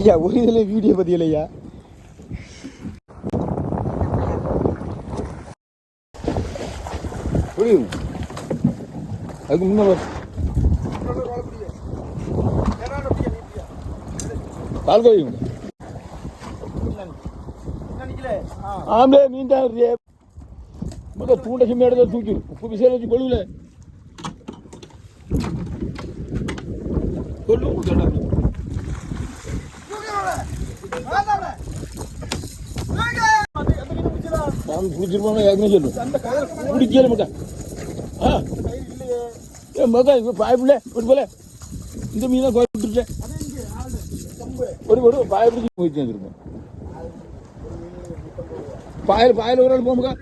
ஐயா ஒரு இதில் வீடியோ பற்றியில் ஐயா புரியும் அதுக்கு முன்ன கால் கோயும் ஆம்பளே மீன் தான் மக்க தூண்ட சிம்ம இடத்துல தூக்கி உப்பு விசையில் வச்சு கொழுவில் கொள்ளு நான் பிடிச்சிருப்போம் ஏற்கனவே சொல்லு பிடிக்கல மக்கா ஆ ஏ மக்கா இப்போ பாய்ப்பில்ல ஒரு போல இந்த மீன் தான் கோயில் விட்டுருச்சேன் ஒரு பாய பிடிச்சி போயிட்டு வந்துருக்கோம் பாயில் ஒரு ஆள் போமுக்கா